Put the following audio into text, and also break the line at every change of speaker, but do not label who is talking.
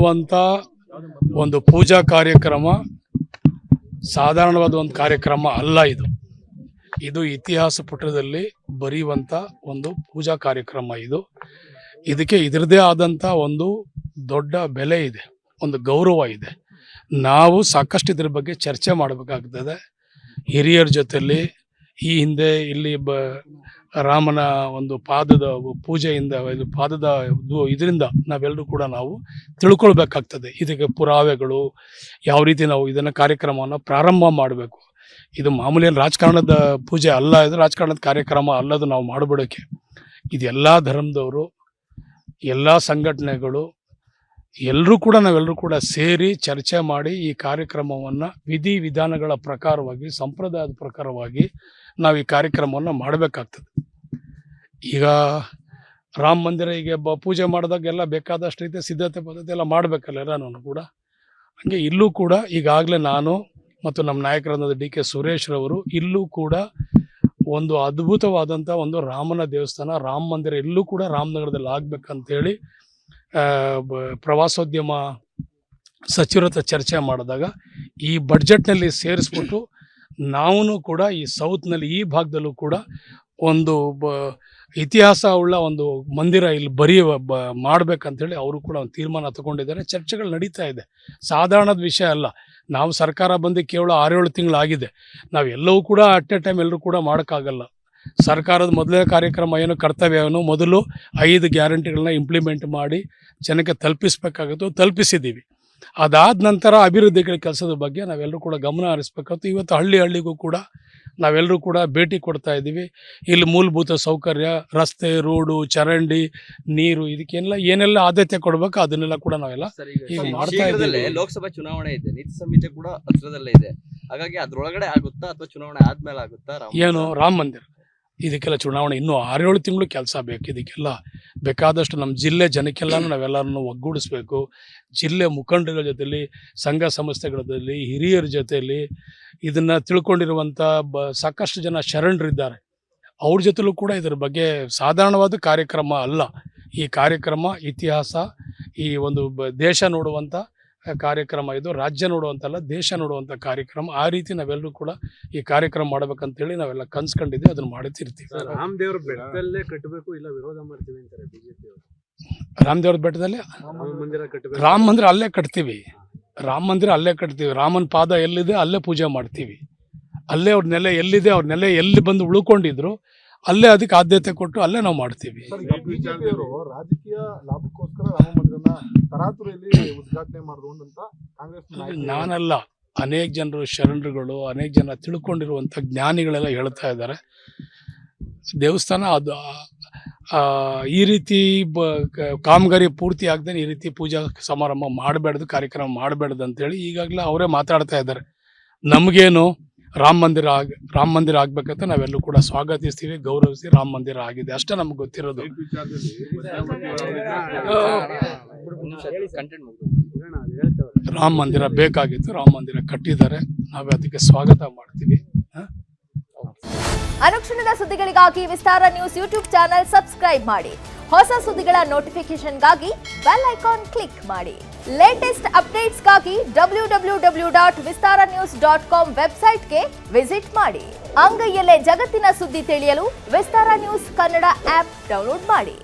ಮಾಡುವಂಥ ಒಂದು ಪೂಜಾ ಕಾರ್ಯಕ್ರಮ ಸಾಧಾರಣವಾದ ಒಂದು ಕಾರ್ಯಕ್ರಮ ಅಲ್ಲ. ಇದು ಇತಿಹಾಸ ಪುಟದಲ್ಲಿ ಬರೆಯುವಂಥ ಒಂದು ಪೂಜಾ ಕಾರ್ಯಕ್ರಮ. ಇದಕ್ಕೆ ಇದರದೇ ಆದಂಥ ಒಂದು ದೊಡ್ಡ ಬೆಲೆ ಇದೆ, ಒಂದು ಗೌರವ ಇದೆ. ನಾವು ಸಾಕಷ್ಟು ಇದ್ರ ಬಗ್ಗೆ ಚರ್ಚೆ ಮಾಡಬೇಕಾಗ್ತದೆ ಹಿರಿಯರ ಜೊತೆಯಲ್ಲಿ. ಈ ಹಿಂದೆ ಇಲ್ಲಿ ರಾಮನ ಒಂದು ಪಾದದ ಪೂಜೆಯಿಂದ ಪಾದದ ಇದರಿಂದ ನಾವೆಲ್ಲರೂ ಕೂಡ ನಾವು ತಿಳ್ಕೊಳ್ಬೇಕಾಗ್ತದೆ. ಇದಕ್ಕೆ ಪುರಾವೆಗಳು ಯಾವ ರೀತಿ ನಾವು ಇದನ್ನು ಕಾರ್ಯಕ್ರಮವನ್ನು ಪ್ರಾರಂಭ ಮಾಡಬೇಕು. ಇದು ಮಾಮೂಲಿ ರಾಜಕಾರಣದ ಪೂಜೆ ಅಲ್ಲ, ಇದು ರಾಜಕಾರಣದ ಕಾರ್ಯಕ್ರಮ ಅಲ್ಲದು ನಾವು ಮಾಡಿಬಿಡೋಕ್ಕೆ. ಇದೆಲ್ಲ ಧರ್ಮದವರು, ಎಲ್ಲ ಸಂಘಟನೆಗಳು ನಾವೆಲ್ಲರೂ ಕೂಡ ಸೇರಿ ಚರ್ಚೆ ಮಾಡಿ ಈ ಕಾರ್ಯಕ್ರಮವನ್ನು ವಿಧಿ ವಿಧಾನಗಳ ಪ್ರಕಾರವಾಗಿ, ಸಂಪ್ರದಾಯದ ಪ್ರಕಾರವಾಗಿ ನಾವು ಈ ಕಾರ್ಯಕ್ರಮವನ್ನು ಮಾಡಬೇಕಾಗ್ತದೆ. ಈಗ ರಾಮ ಮಂದಿರ ಈಗ ಪೂಜೆ ಮಾಡಿದಾಗೆಲ್ಲ ಬೇಕಾದಷ್ಟು ರೀತಿಯ ಸಿದ್ಧತೆ ಪದ್ಧತಿ ಎಲ್ಲ ಮಾಡಬೇಕಲ್ಲ ಎಲ್ಲನೂ ಕೂಡ. ಹಾಗೆ ಇಲ್ಲೂ ಕೂಡ ಈಗಾಗಲೇ ನಾನು ಮತ್ತು ನಮ್ಮ ನಾಯಕರಾದ ಡಿ ಕೆ ಸುರೇಶ್ ರವರು ಇಲ್ಲೂ ಕೂಡ ಒಂದು ಅದ್ಭುತವಾದಂಥ ಒಂದು ರಾಮನ ದೇವಸ್ಥಾನ, ರಾಮ ಮಂದಿರ ಇಲ್ಲೂ ಕೂಡ ರಾಮನಗರದಲ್ಲಿ ಆಗ್ಬೇಕಂತೇಳಿ ಪ್ರವಾಸೋದ್ಯಮ ಸಚಿವರ ಹತ್ರ ಚರ್ಚೆ ಮಾಡಿದಾಗ ಈ ಬಡ್ಜೆಟ್ನಲ್ಲಿ ಸೇರಿಸ್ಬಿಟ್ಟು ನಾವು ಕೂಡ ಈ ಸೌತ್ನಲ್ಲಿ ಈ ಭಾಗದಲ್ಲೂ ಕೂಡ ಒಂದು ಇತಿಹಾಸ ಉಳ್ಳ ಒಂದು ಮಂದಿರ ಇಲ್ಲಿ ಮಾಡ್ಬೇಕಂತೇಳಿ ಅವರು ಕೂಡ ಒಂದು ತೀರ್ಮಾನ ತಗೊಂಡಿದ್ದಾರೆ. ಚರ್ಚೆಗಳು ನಡೀತಾ ಇದೆ. ಸಾಧಾರಣದ ವಿಷಯ ಅಲ್ಲ. ನಾವು ಸರ್ಕಾರ ಬಂದು ಕೇವಲ 6-7 ತಿಂಗಳಾಗಿದೆ. ನಾವೆಲ್ಲವೂ ಕೂಡ ಅಟ್ ಎ ಟೈಮ್ ಎಲ್ಲರೂ ಕೂಡ ಮಾಡೋಕ್ಕಾಗಲ್ಲ. ಸರ್ಕಾರದ ಮೊದಲನೇ ಕಾರ್ಯಕ್ರಮ ಏನು ಕರ್ತವ್ಯವನ್ನು ಮೊದಲು 5 ಗ್ಯಾರಂಟಿಗಳನ್ನ ಇಂಪ್ಲಿಮೆಂಟ್ ಮಾಡಿ ಜನಕ್ಕೆ ತಲುಪಿಸ್ಬೇಕಾಗಿತ್ತು, ತಲುಪಿಸಿದ್ದೀವಿ. ಅದಾದ ನಂತರ ಅಭಿವೃದ್ಧಿಗಳ ಕೆಲಸದ ಬಗ್ಗೆ ನಾವೆಲ್ಲರೂ ಕೂಡ ಗಮನ ಹರಿಸ್ಬೇಕಾಗುತ್ತೆ. ಇವತ್ತು ಹಳ್ಳಿಗೂ ಕೂಡ ನಾವೆಲ್ಲರೂ ಕೂಡ ಭೇಟಿ ಕೊಡ್ತಾ ಇದ್ದೀವಿ. ಇಲ್ಲಿ ಮೂಲಭೂತ ಸೌಕರ್ಯ, ರಸ್ತೆ, ರೋಡು, ಚರಂಡಿ, ನೀರು, ಇದಕ್ಕೆಲ್ಲ ಏನೆಲ್ಲ ಆದ್ಯತೆ ಕೊಡಬೇಕು ಅದನ್ನೆಲ್ಲ ಕೂಡ ನಾವೆಲ್ಲ ಈಗ ಮಾಡ್ತಾ ಇದ್ದೀವಿ.
ಲೋಕಸಭಾ ಚುನಾವಣೆ ಇದೆ, ನೀತಿ ಸಂಹಿತೆ ಕೂಡ ಹತ್ರದಲ್ಲೇ ಇದೆ. ಹಾಗಾಗಿ ಅದ್ರೊಳಗಡೆ ಆಗುತ್ತಾ ಅಥವಾ ಚುನಾವಣೆ ಆದ್ಮೇಲೆ ಆಗುತ್ತಾ?
ಏನು ರಾಮ ಮಂದಿರ ಇದಕ್ಕೆಲ್ಲ ಚುನಾವಣೆ ಇನ್ನೂ 6-7 ತಿಂಗಳು ಕೆಲಸ ಬೇಕು. ಇದಕ್ಕೆಲ್ಲ ಬೇಕಾದಷ್ಟು ನಮ್ಮ ಜಿಲ್ಲೆ ಜನಕ್ಕೆಲ್ಲನೂ ನಾವೆಲ್ಲರನ್ನು ಒಗ್ಗೂಡಿಸ್ಬೇಕು. ಜಿಲ್ಲೆ ಮುಖಂಡರ ಜೊತೆಯಲ್ಲಿ, ಸಂಘ ಸಂಸ್ಥೆಗಳ ಜೊತೆಯಲ್ಲಿ, ಹಿರಿಯರ ಜೊತೆಯಲ್ಲಿ ಇದನ್ನು ತಿಳ್ಕೊಂಡಿರುವಂಥ ಸಾಕಷ್ಟು ಜನ ಶರಣರಿದ್ದಾರೆ. ಅವ್ರ ಜೊತೆಲೂ ಕೂಡ ಇದರ ಬಗ್ಗೆ ಸಾಧಾರಣವಾದ ಕಾರ್ಯಕ್ರಮ ಅಲ್ಲ. ಈ ಕಾರ್ಯಕ್ರಮ ಇತಿಹಾಸ, ಈ ಒಂದು ದೇಶ ನೋಡುವಂಥ ಕಾರ್ಯಕ್ರಮ. ಇದು ರಾಜ್ಯ ನೋಡುವಂತಲ್ಲ, ದೇಶ ನೋಡುವಂಥ ಕಾರ್ಯಕ್ರಮ. ಆ ರೀತಿ ನಾವೆಲ್ಲರೂ ಕೂಡ ಈ ಕಾರ್ಯಕ್ರಮ ಮಾಡ್ಬೇಕಂತೇಳಿ ನಾವೆಲ್ಲ ಕನ್ಸ್ಕೊಂಡಿದ್ದೀವಿ, ಅದನ್ನು ಮಾಡ್ತಿರ್ತೀವಿ.
ರಾಮದೇವ್ರ ಬೆಟ್ಟದಲ್ಲೇ ಕಟ್ಟಬೇಕು, ಇಲ್ಲ ವಿರೋಧ ಮಾಡ್ತೀವಿ ಅಂತಾರೆ ಬಿಜೆಪಿ ಅವರು.
ರಾಮದೇವ್ರ ಬೆಟ್ಟದಲ್ಲಿ ರಾಮ ಮಂದಿರ ಅಲ್ಲೇ ಕಟ್ತೀವಿ. ರಾಮ ಮಂದಿರ ಅಲ್ಲೇ ಕಟ್ತೀವಿ. ರಾಮನ ಪಾದ ಎಲ್ಲಿದೆ ಅಲ್ಲೇ ಪೂಜೆ ಮಾಡ್ತೀವಿ. ಅಲ್ಲೇ ಅವ್ರ ನೆಲೆ ಎಲ್ಲಿದೆ, ಅವ್ರ ನೆಲೆ ಎಲ್ಲಿ ಬಂದು ಉಳ್ಕೊಂಡಿದ್ರು ಅಲ್ಲೇ ಅದಕ್ಕೆ ಆದ್ಯತೆ ಕೊಟ್ಟು ಅಲ್ಲೇ ನಾವು ಮಾಡ್ತೀವಿ.
ರಾಜಕೀಯ ಲಾಭಕ್ಕೋಸ್ಕರ ರಾಮ ಮಂದಿರನ ತರಾತುರಿಯಲ್ಲಿ ಉದ್ಘಾಟನೆ ಮಾಡುವಂತ ಕಾಂಗ್ರೆಸ್
ನಾನಲ್ಲ, ಅನೇಕ ಜನರು ಶರಣರುಗಳು, ಅನೇಕ ಜನ ತಿಳ್ಕೊಂಡಿರುವಂಥ ಜ್ಞಾನಿಗಳೆಲ್ಲ ಹೇಳ್ತಾ ಇದ್ದಾರೆ. ದೇವಸ್ಥಾನ ಅದು ಈ ರೀತಿ ಕಾಮಗಾರಿ ಪೂರ್ತಿ ಆಗದೆ ಈ ರೀತಿ ಪೂಜಾ ಸಮಾರಂಭ ಮಾಡಬೇಡ್ದು, ಕಾರ್ಯಕ್ರಮ ಮಾಡಬೇಡ್ದು ಅಂತೇಳಿ ಈಗಾಗಲೇ ಅವರೇ ಮಾತಾಡ್ತಾ ಇದ್ದಾರೆ. ನಮಗೇನು ರಾಮ ಮಂದಿರ ಆಗ್ಬೇಕಂತ ನಾವೆಲ್ಲೂ ಕೂಡ ಸ್ವಾಗತಿಸ್ತೀವಿ, ಗೌರವಿಸಿ ರಾಮ ಮಂದಿರ ಆಗಿದೆ ಅಷ್ಟೇ ನಮ್ಗೆ ಗೊತ್ತಿರೋದು. ರಾಮ ಮಂದಿರ ಬೇಕಾಗಿತ್ತು, ರಾಮ ಮಂದಿರ ಕಟ್ಟಿದ್ದಾರೆ, ನಾವು ಅದಕ್ಕೆ ಸ್ವಾಗತ ಮಾಡ್ತೀವಿ.
ಅನುಕ್ಷಣದ ಸುದ್ದಿಗಳಿಗಾಗಿ ವಿಸ್ತಾರ ನ್ಯೂಸ್ ಯೂಟ್ಯೂಬ್ ಚಾನೆಲ್ ಸಬ್ಸ್ಕ್ರೈಬ್ ಮಾಡಿ. ಹೊಸ ಸುದ್ದಿಗಳ ನೋಟಿಫಿಕೇಶನ್ಗಾಗಿ ಬೆಲ್ ಐಕಾನ್ ಕ್ಲಿಕ್ ಮಾಡಿ. ಲೇಟೆಸ್ಟ್ ಅಪ್ಡೇಟ್ಸ್ಗಾಗಿ www.vistaranews.com ವೆಬ್ಸೈಟ್ಗೆ ವಿಸಿಟ್ ಮಾಡಿ. ಅಂಗೈಯಲ್ಲೇ ಜಗತ್ತಿನ ಸುದ್ದಿ ತಿಳಿಯಲು ವಿಸ್ತಾರ ನ್ಯೂಸ್ ಕನ್ನಡ ಆಪ್ ಡೌನ್ಲೋಡ್ ಮಾಡಿ.